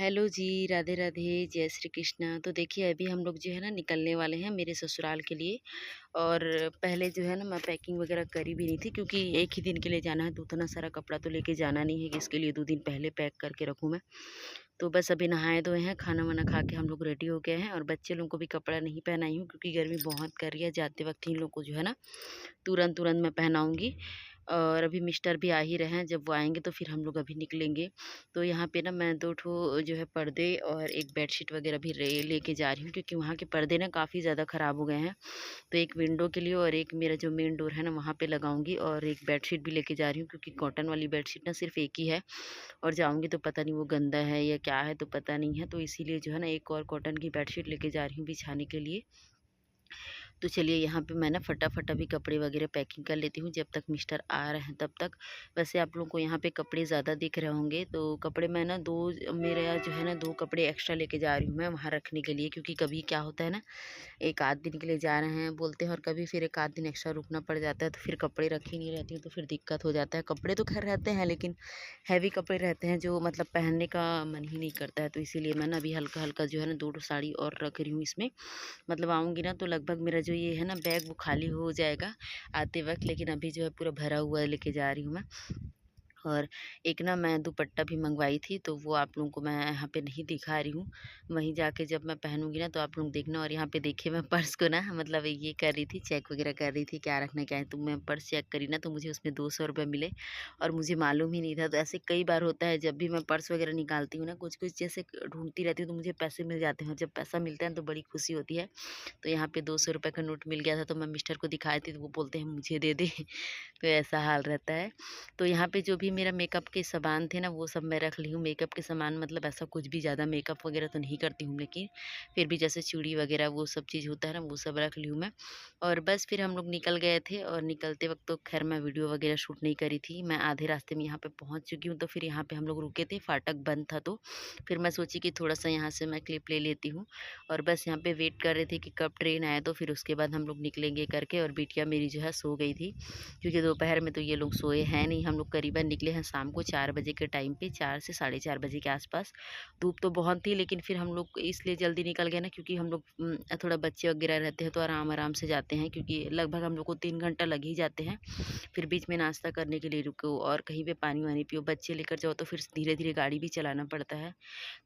Hello जी, राधे राधे, जय श्री कृष्णा। तो देखिए अभी हम लोग जो है ना निकलने वाले हैं मेरे ससुराल के लिए। और पहले जो है ना मैं पैकिंग वगैरह करी भी नहीं थी, क्योंकि एक ही दिन के लिए जाना है तो उतना सारा कपड़ा तो लेके जाना नहीं है कि इसके लिए 2 दिन पहले पैक करके रखूँ मैं। तो बस अभी नहाए धोए हैं, खाना वाना खा के हम लोग रेडी हो गए हैं और बच्चे लोगों को भी कपड़ा नहीं पहनाई हूँ, क्योंकि गर्मी बहुत कर रही है। जाते वक्त इन लोग को जो है ना तुरंत तुरंत मैं पहनाऊँगी। और अभी मिस्टर भी आ ही रहे हैं, जब वो आएँगे तो फिर हम लोग अभी निकलेंगे। तो यहाँ पे ना मैं 2 ठो जो है पर्दे और एक बेडशीट वगैरह भी रे लेके जा रही हूँ, क्योंकि वहाँ के पर्दे ना काफ़ी ज़्यादा ख़राब हो गए हैं। तो एक विंडो के लिए और एक मेरा जो मेन डोर है ना वहाँ पे लगाऊँगी, और एक बेडशीट भी लेके जा रही हूँ, क्योंकि कॉटन वाली बेडशीट ना सिर्फ़ एक ही है। और जाऊँगी तो पता नहीं वो गंदा है या क्या है, तो पता नहीं है। तो इसीलिए जो है ना एक और कॉटन की बेडशीट लेके जा रही हूँ बिछाने के लिए। तो चलिए यहाँ पे मैं ना फटाफट अभी कपड़े वगैरह पैकिंग कर लेती हूँ, जब तक मिस्टर आ रहे हैं तब तक। वैसे आप लोगों को यहाँ पे कपड़े ज़्यादा दिख रहे होंगे, तो कपड़े मैं ना 2 मेरे यहाँ जो है ना 2 कपड़े एक्स्ट्रा लेके जा रही हूँ मैं वहाँ रखने के लिए, क्योंकि कभी क्या होता है ना, 1 आध दिन के लिए जा रहे हैं बोलते हैं और कभी फिर 1 आध दिन एक्स्ट्रा रुकना पड़ जाता है, तो फिर कपड़े रखी नहीं रहती हूँ, तो फिर दिक्कत हो जाता है। कपड़े तो खैर रहते हैं, लेकिन हैवी कपड़े रहते हैं जो मतलब पहनने का मन ही नहीं करता है। तो इसीलिए मैं ना अभी हल्का-हल्का जो है ना 2 साड़ी और रख रही हूँ इसमें। मतलब आऊँगी ना तो लगभग मेरा जो ये है ना बैग वो खाली हो जाएगा आते वक़्त, लेकिन अभी जो है पूरा भरा हुआ लेके जा रही हूँ मैं। और एक ना मैं दुपट्टा भी मँगवाई थी, तो वो आप लोगों को मैं यहाँ पे नहीं दिखा रही हूँ। वहीं जाके जब मैं पहनूँगी ना तो आप लोग देखना। और यहाँ पे देखिए मैं पर्स को ना मतलब ये कर रही थी, चेक वग़ैरह कर रही थी क्या रखना है क्या है, तो मैं पर्स चेक करी ना तो मुझे उसमें ₹200 मिले और मुझे मालूम ही नहीं था। तो ऐसे कई बार होता है, जब भी मैं पर्स वग़ैरह निकालती हूँ ना, कुछ-कुछ जैसे ढूँढती रहती हूँ तो मुझे पैसे मिल जाते हैं, और जब पैसा मिलता है तो बड़ी खुशी होती है। तो यहाँ पे ₹200 का नोट मिल गया था, तो मैं मिस्टर को दिखाई थी, तो वो बोलते हैं मुझे दे दे। तो ऐसा हाल रहता है। तो यहाँ पे जो भी मेरा मेकअप के सामान थे ना वो सब मैं रख ली हूँ। मेकअप के सामान मतलब ऐसा कुछ भी ज़्यादा मेकअप वगैरह तो नहीं करती हूँ, लेकिन फिर भी जैसे चूड़ी वगैरह वो सब चीज़ होता है ना वो सब रख ली हूँ मैं। और बस फिर हम लोग निकल गए थे, और निकलते वक़्त तो ख़ैर मैं वीडियो वगैरह शूट नहीं करी थी। मैं आधे रास्ते में यहाँ पे पहुँच चुकी हूँ, तो फिर यहाँ पे हम लोग रुके थे, फाटक बंद था, तो फिर मैं सोची कि थोड़ा-सा यहाँ से मैं क्लिप ले लेती हूँ। और बस यहाँ पे वेट कर रहे थे कि कब ट्रेन आए, तो फिर उसके बाद हम लोग निकलेंगे करके। और बिटिया मेरी जो है सो गई थी, क्योंकि दोपहर में तो ये लोग सोए हैं नहीं। हम लोग करीबन निकले हैं शाम को 4 बजे के टाइम पे, 4 से साढ़े 4 बजे के आसपास। धूप तो बहुत थी, लेकिन फिर हम लोग इसलिए जल्दी निकल गए ना, क्योंकि हम लोग थोड़ा बच्चे वगैरह रहते हैं तो आराम-आराम से जाते हैं, क्योंकि लगभग हम लोग को 3 घंटा लग ही जाते हैं। फिर बीच में नाश्ता करने के लिए रुको और कहीं पे पानी-वानी पियो, बच्चे लेकर जाओ तो फिर धीरे-धीरे गाड़ी भी चलाना पड़ता है।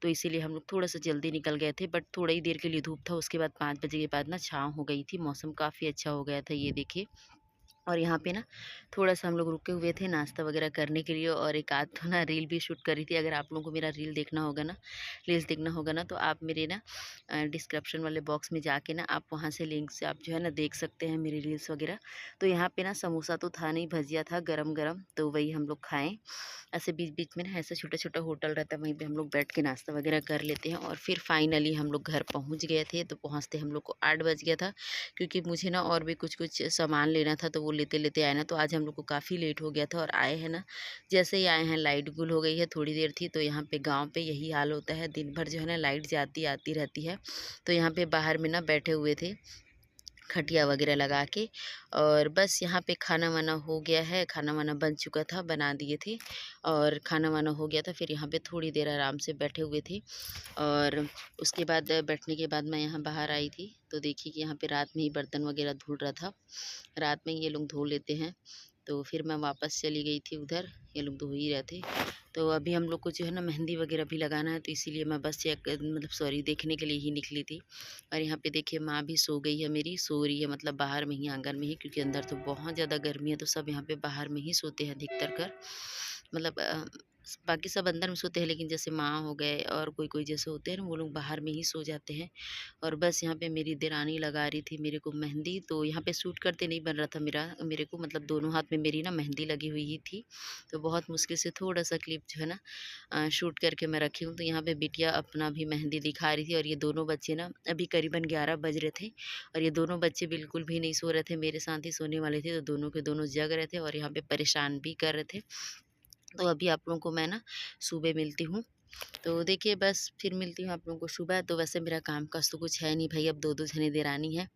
तो इसीलिए हम लोग थोड़ा-सा जल्दी निकल गए थे, बट थोड़ा ही देर के लिए धूप था, उसके बाद 5 बजे के बाद ना छाँव हो गई थी, मौसम काफ़ी अच्छा हो गया था, ये देखिए। और यहाँ पे ना थोड़ा-सा हम लोग रुके हुए थे नाश्ता वगैरह करने के लिए, और एक आध तो ना रील भी शूट करी थी। अगर आप लोगों को मेरा रील्स देखना होगा ना, तो आप मेरे ना डिस्क्रिप्शन वाले बॉक्स में जाके ना आप वहाँ से लिंक से आप जो है ना देख सकते हैं मेरी रील्स वगैरह। तो यहाँ पे ना समोसा तो था नहीं, भजिया था गरम-गरम, तो वही हम लोग खाएँ। ऐसे बीच-बीच में ना ऐसा छोटा-छोटा होटल रहता है, वहीं पे हम लोग बैठ के नाश्ता वगैरह कर लेते हैं। और फिर फाइनली हम लोग घर पहुँच गए थे, तो पहुँचते हम लोग को 8 बज गया था, क्योंकि मुझे ना और भी कुछ-कुछ सामान लेना था, तो वो लेते-लेते आए ना, तो आज हम लोग को काफ़ी लेट हो गया था। और आए हैं ना, जैसे ही आए हैं लाइट गुल हो गई है, थोड़ी देर थी। तो यहाँ पे गाँव पे यही हाल होता है, दिन भर जो है ना लाइट जाती आती रहती है। तो यहाँ पे बाहर में ना बैठे हुए थे खटिया वगैरह लगा के। और बस यहाँ पे खाना-वाना हो गया है, खाना-वाना बन चुका था, बना दिए थे और खाना-वाना हो गया था। फिर यहाँ पे थोड़ी देर आराम से बैठे हुए थे, और उसके बाद बैठने के बाद मैं यहाँ बाहर आई थी, तो देखिए कि यहाँ पे रात में ही बर्तन वगैरह धुल रहा था। रात में ये लोग धो लेते हैं, तो फिर मैं वापस चली गई थी उधर, ये लोग धो ही रहे थे। तो अभी हम लोग को जो है ना मेहंदी वगैरह भी लगाना है, तो इसीलिए मैं बस चेक मतलब सॉरी देखने के लिए ही निकली थी। और यहाँ पे देखिए माँ भी सो गई है मेरी, सो रही है मतलब बाहर में ही, आंगन में ही, क्योंकि अंदर तो बहुत ज़्यादा गर्मी है, तो सब यहाँ पे बाहर में ही सोते हैं अधिकतर कर। मतलब बाकी सब अंदर में सोते हैं, लेकिन जैसे माँ हो गए और कोई-कोई जैसे होते हैं ना, वो लोग बाहर में ही सो जाते हैं। और बस यहाँ पे मेरी देरानी लगा रही थी मेरे को मेहंदी, तो यहाँ पे शूट करते नहीं बन रहा था मेरे को, मतलब दोनों हाथ में मेरी ना मेहंदी लगी हुई ही थी। तो बहुत मुश्किल से थोड़ा-सा क्लिप जो है ना शूट करके मैं रखी हूँ। तो यहाँ पे बिटिया अपना भी मेहंदी दिखा रही थी, और ये दोनों बच्चे ना अभी करीबन 11 बज रहे थे, और ये दोनों बच्चे बिल्कुल भी नहीं सो रहे थे, मेरे साथ ही सोने वाले थे, तो दोनों के दोनों जग रहे थे और यहाँ पे परेशान भी कर रहे थे। तो अभी आप लोगों को मैं ना सुबह मिलती हूँ। तो देखिए बस फिर मिलती हूँ आप लोगों को सुबह। तो वैसे मेरा काम काज तो कुछ है नहीं भई, अब 2-2 जने देरानी हैं,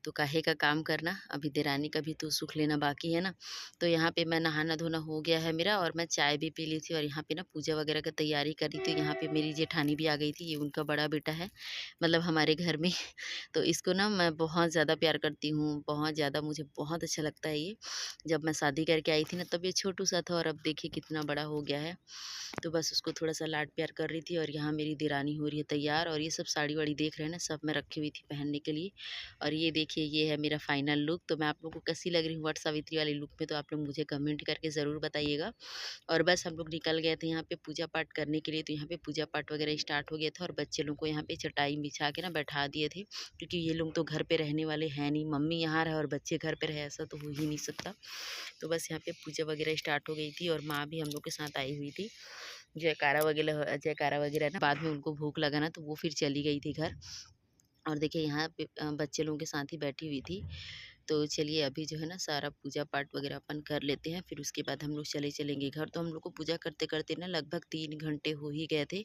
तो काहे का काम करना, अभी देरानी का भी तो सुख लेना बाकी है ना। तो यहाँ पे मैं नहाना-धोना हो गया है मेरा, और मैं चाय भी पी ली थी, और यहाँ पे ना पूजा वगैरह का तैयारी कर रही थी। यहाँ पे मेरी जेठानी भी आ गई थी, ये उनका बड़ा बेटा है, मतलब हमारे घर में। तो इसको ना मैं बहुत ज़्यादा प्यार करती हूँ, बहुत ज़्यादा, मुझे बहुत अच्छा लगता है ये। जब मैं शादी करके आई थी ना तब ये छोटू-सा था, और अब देखिए कितना बड़ा हो गया है। तो बस उसको थोड़ा-सा लाड प्यार कर रही थी, और यहाँ मेरी देरानी हो रही है तैयार, और ये सब साड़ी-वाड़ी देख रहे हैं ना, सब मैं रखी हुई थी पहनने के लिए। और ये देखिए ये है मेरा फाइनल लुक। तो मैं आप लोगों को कैसी लग रही हूँ वट सावित्री वाली लुक में, तो आप लोग मुझे कमेंट करके ज़रूर बताइएगा। और बस हम लोग निकल गए थे यहाँ पे पूजा पाठ करने के लिए, तो यहाँ पे पूजा पाठ वगैरह स्टार्ट हो गया था, और बच्चे लोग को यहाँ पे चटाई बिछा के ना बैठा दिए थे, क्योंकि ये लोग तो घर पे रहने वाले हैं नहीं, मम्मी यहाँ रहे और बच्चे घर पे रहे, ऐसा तो हो ही नहीं सकता। तो बस यहाँ पे पूजा वगैरह स्टार्ट हो गई थी, और माँ भी हम लोग के साथ आई हुई थी। जयकारा वगैरह ना, बाद में उनको भूख लगा ना तो वो फिर चली गई थी घर। और देखिए यहाँ पे बच्चे लोगों के साथ ही बैठी हुई थी। तो चलिए अभी जो है ना सारा पूजा पाठ वगैरह अपन कर लेते हैं, फिर उसके बाद हम लोग चलेंगे घर। तो हम लोग को पूजा करते-करते ना लगभग 3 घंटे हो ही गए थे,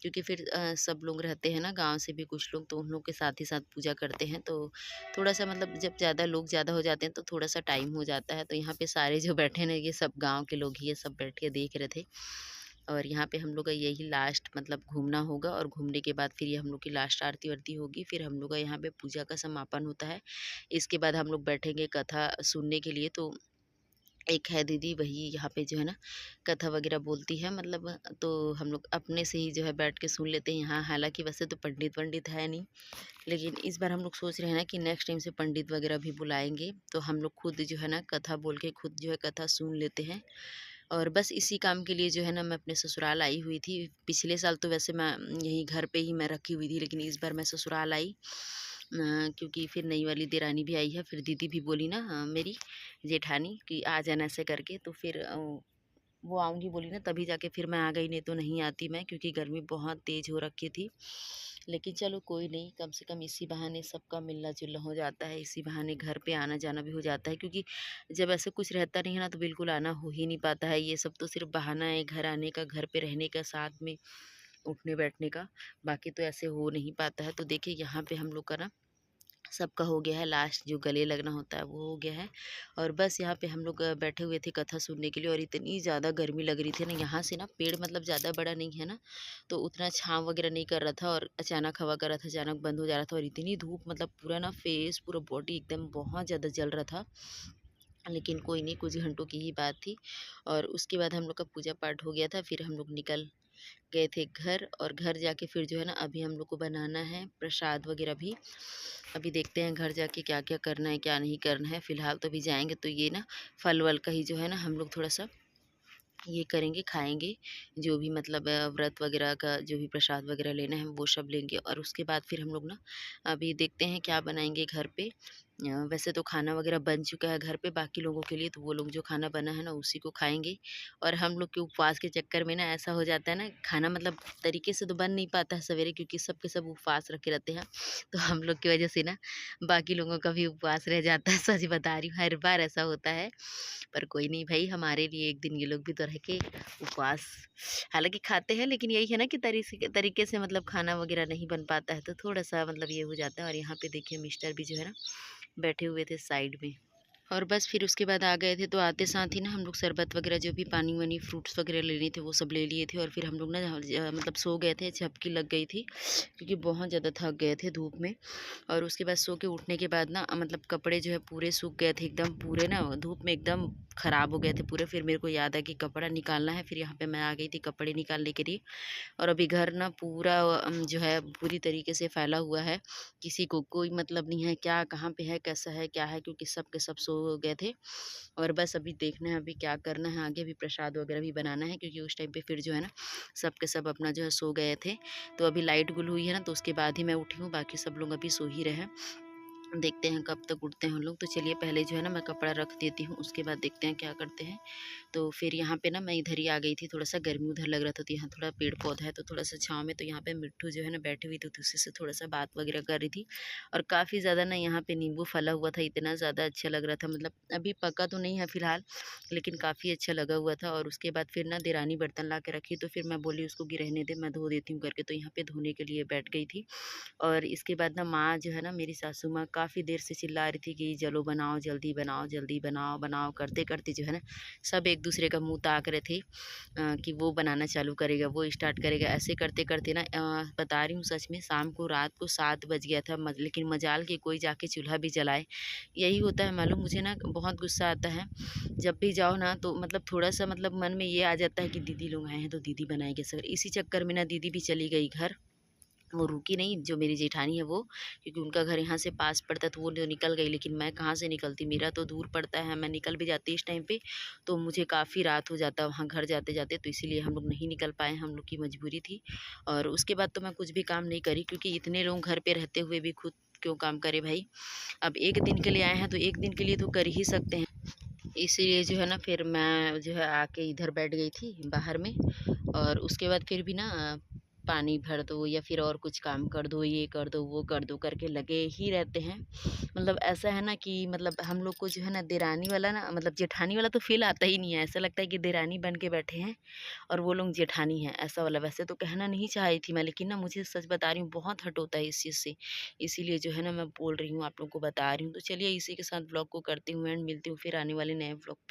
क्योंकि फिर सब लोग रहते हैं ना गाँव से भी कुछ लोग, तो उन लोग के साथ ही साथ पूजा करते हैं। तो थोड़ा-सा मतलब जब ज़्यादा हो जाते हैं तो थोड़ा-सा टाइम हो जाता है। तो यहाँ पे सारे जो बैठे हैं ना, ये सब गाँव के लोग ही ये सब बैठ के देख रहे थे। और यहाँ पे हम लोग का यही लास्ट मतलब घूमना होगा, और घूमने के बाद फिर ये हम लोग की लास्ट आरती-वारती होगी, फिर हम लोग का यहाँ पे पूजा का समापन होता है। इसके बाद हम लोग बैठेंगे कथा सुनने के लिए। तो एक है दीदी, वही यहाँ पे जो है ना कथा वगैरह बोलती है, मतलब तो हम लोग अपने से ही जो है बैठ के सुन लेते हैं यहाँ। हालाँकि वैसे तो पंडित-वंडित है नहीं, लेकिन इस बार हम लोग सोच रहे हैं ना कि नेक्स्ट टाइम से पंडित वगैरह भी बुलाएँगे, तो हम लोग खुद जो है ना कथा बोल के खुद जो है कथा सुन लेते हैं। और बस इसी काम के लिए जो है ना मैं अपने ससुराल आई हुई थी। पिछले साल तो वैसे मैं यहीं घर पे ही मैं रखी हुई थी, लेकिन इस बार मैं ससुराल आई, क्योंकि फिर नई वाली देरानी भी आई है, फिर दीदी भी बोली ना, मेरी जेठानी, कि आ जाना ऐसे करके। तो फिर वो आऊँगी बोली ना, तभी जाके फिर मैं आ गई, नहीं तो नहीं आती मैं, क्योंकि गर्मी बहुत तेज़ हो रखी थी। लेकिन चलो कोई नहीं, कम से कम इसी बहाने सबका मिलना-जुलना हो जाता है, इसी बहाने घर पे आना-जाना भी हो जाता है, क्योंकि जब ऐसे कुछ रहता नहीं है ना तो बिल्कुल आना हो ही नहीं पाता है। ये सब तो सिर्फ़ बहाना है घर आने का, घर पे रहने का, साथ में उठने-बैठने का, बाकी तो ऐसे हो नहीं पाता है। तो देखिए यहाँ पे हम लोग का ना सबका हो गया है, लास्ट जो गले लगना होता है वो हो गया है। और बस यहाँ पे हम लोग बैठे हुए थे कथा सुनने के लिए, और इतनी ज़्यादा गर्मी लग रही थी ना, यहाँ से ना पेड़ मतलब ज़्यादा बड़ा नहीं है ना, तो उतना छाँव वगैरह नहीं कर रहा था, और अचानक हवा कर रहा था, अचानक बंद हो जा रहा था, और इतनी धूप, मतलब पूरा ना फेस, पूरा बॉडी एकदम बहुत ज़्यादा जल रहा था। लेकिन कोई नहीं, कुछ घंटों की ही बात थी। और उसके बाद हम लोग का पूजा पाठ हो गया था, फिर हम लोग निकल गए थे घर, और घर जाके फिर जो है ना अभी हम लोग को बनाना है प्रसाद वगैरह भी। अभी देखते हैं घर जाके क्या-क्या करना है, क्या नहीं करना है। फ़िलहाल तो अभी जाएँगे तो ये ना फल-वल का ही जो है ना हम लोग थोड़ा-सा ये करेंगे, खाएँगे। जो भी मतलब व्रत वगैरह का जो भी प्रसाद वगैरह लेना है वो सब लेंगे, और उसके बाद फिर हम लोग ना अभी देखते हैं क्या बनाएँगे घर पे। वैसे तो खाना वगैरह बन चुका है घर पे बाकी लोगों के लिए, तो वो लोग जो खाना बना है ना उसी को खाएँगे। और हम लोग के उपवास के चक्कर में ना ऐसा हो जाता है ना, खाना मतलब तरीके से तो बन नहीं पाता है सवेरे, क्योंकि सब के सब उपवास रखे रहते हैं। तो हम लोग की वजह से ना बाकी लोगों का भी उपवास रह जाता है। सच बता रही हूँ, हर बार ऐसा होता है। पर कोई नहीं भई, हमारे लिए एक दिन ये लोग भी तो रह के उपवास हालाँकि खाते हैं, लेकिन यही है ना कि तरीके से मतलब खाना वगैरह नहीं बन पाता है, तो थोड़ा-सा मतलब ये हो जाता है। और यहाँ पे देखिए मिस्टर भी जो है ना बैठे हुए थे साइड में। और बस फिर उसके बाद आ गए थे, तो आते साथ ही ना हम लोग शरबत वगैरह जो भी पानी-वानी फ्रूट्स वगैरह लेने थे वो सब ले लिए थे, और फिर हम लोग ना मतलब सो गए थे, झपकी लग गई थी, क्योंकि बहुत ज़्यादा थक गए थे धूप में। और उसके बाद सो के उठने के बाद ना मतलब कपड़े जो है पूरे सूख गए थे एकदम, पूरे ना धूप में एकदम ख़राब हो गए थे पूरे। फिर मेरे को याद है कि कपड़ा निकालना है, फिर यहाँ पे मैं आ गई थी कपड़े निकालने के लिए। और अभी घर ना पूरा जो है पूरी तरीके से फैला हुआ है, किसी को कोई मतलब नहीं है क्या कहाँ पे है, कैसा है, क्या है, क्योंकि सब के सब सो गए थे। और बस अभी देखना है अभी क्या करना है आगे, भी प्रसाद वगैरह भी बनाना है, क्योंकि उस टाइम पे फिर जो है ना सब के सब अपना जो है सो गए थे। तो अभी लाइट गुल हुई है ना, तो उसके बाद ही मैं उठी हूँ, बाकी सब लोग अभी सो ही रहे हैं। देखते हैं कब तक उठते हैं हम लोग। तो चलिए पहले जो है ना मैं कपड़ा रख देती हूँ, उसके बाद देखते हैं क्या करते हैं। तो फिर यहाँ पे ना मैं इधर ही आ गई थी, थोड़ा-सा गर्मी उधर लग रहा था, तो यहाँ थोड़ा पेड़-पौधा है तो थोड़ा-सा छाँव में, तो यहाँ पे मिट्ठू जो है ना बैठी हुई थी, तो उसी से थोड़ा-सा बात वगैरह कर रही थी। और काफ़ी ज़्यादा ना यहाँ पे नींबू फला हुआ था, इतना ज़्यादा अच्छा लग रहा था, मतलब अभी पका तो नहीं है फिलहाल, लेकिन काफ़ी अच्छा लगा हुआ था। और उसके बाद फिर ना देरानी बर्तन ला के रखी, तो फिर मैं बोली उसको कि रहने दे, मैं धो देती हूँ करके, तो यहाँ पे धोने के लिए बैठ गई थी। और इसके बाद ना माँ जो है ना, मेरी सासू माँ काफ़ी देर से चिल्ला रही थी कि चलो बनाओ, जल्दी बनाओ, जल्दी बनाओ, बनाओ करते-करते जो है ना, सब एक-दूसरे का मुँह ताक रहे थे कि वो बनाना चालू करेगा, वो स्टार्ट करेगा। ऐसे करते-करते ना बता रही हूँ सच में, शाम को रात को 7 बज गया था, लेकिन मजाल कि कोई जाके चूल्हा भी जलाए। यही होता है मालूम, मुझे ना बहुत गुस्सा आता है। जब भी जाओ ना तो मतलब थोड़ा-सा मतलब मन में ये आ जाता है कि दीदी लोग आए हैं तो दीदी बनाएँगे सर। इसी चक्कर में ना दीदी भी चली गई घर। वो रुकी नहीं, जो मेरी जेठानी है वो, क्योंकि उनका घर यहाँ से पास पड़ता है, तो वो निकल गई, लेकिन मैं कहाँ से निकलती, मेरा तो दूर पड़ता है, मैं निकल भी जाती इस टाइम पे, तो मुझे काफ़ी रात हो जाता वहाँ घर जाते-जाते, तो इसीलिए हम लोग नहीं निकल पाए, हम लोग की मजबूरी थी। और उसके बाद तो मैं कुछ भी काम नहीं करी, क्योंकि इतने लोग घर पे रहते हुए भी खुद क्यों काम करे भाई। अब 1 दिन के लिए आए हैं, तो 1 दिन के लिए तो कर ही सकते हैं। इसीलिए जो है ना फिर मैं जो है आके इधर बैठ गई थी बाहर में। और उसके बाद फिर भी ना पानी भर दो या फिर और कुछ काम कर दो, ये कर दो, वो कर दो करके लगे ही रहते हैं। मतलब ऐसा है ना कि मतलब हम लोग को जो है ना देरानी वाला ना मतलब जेठानी वाला तो फ़ील आता ही नहीं है। ऐसा लगता है कि देरानी बन के बैठे हैं और वो लोग जेठानी हैं, ऐसा वाला। वैसे तो कहना नहीं चाह रही थी मैं, लेकिन ना मुझे सच बता रही हूँ बहुत हर्ट होता है इस चीज़ से। इसीलिए जो है ना मैं बोल रही हूँ, आप लोगों को बता रही हूँ। तो चलिए इसी के साथ ब्लॉग को करती हूँ एंड, मिलती हूँ फिर आने वाले नए ब्लॉग पे।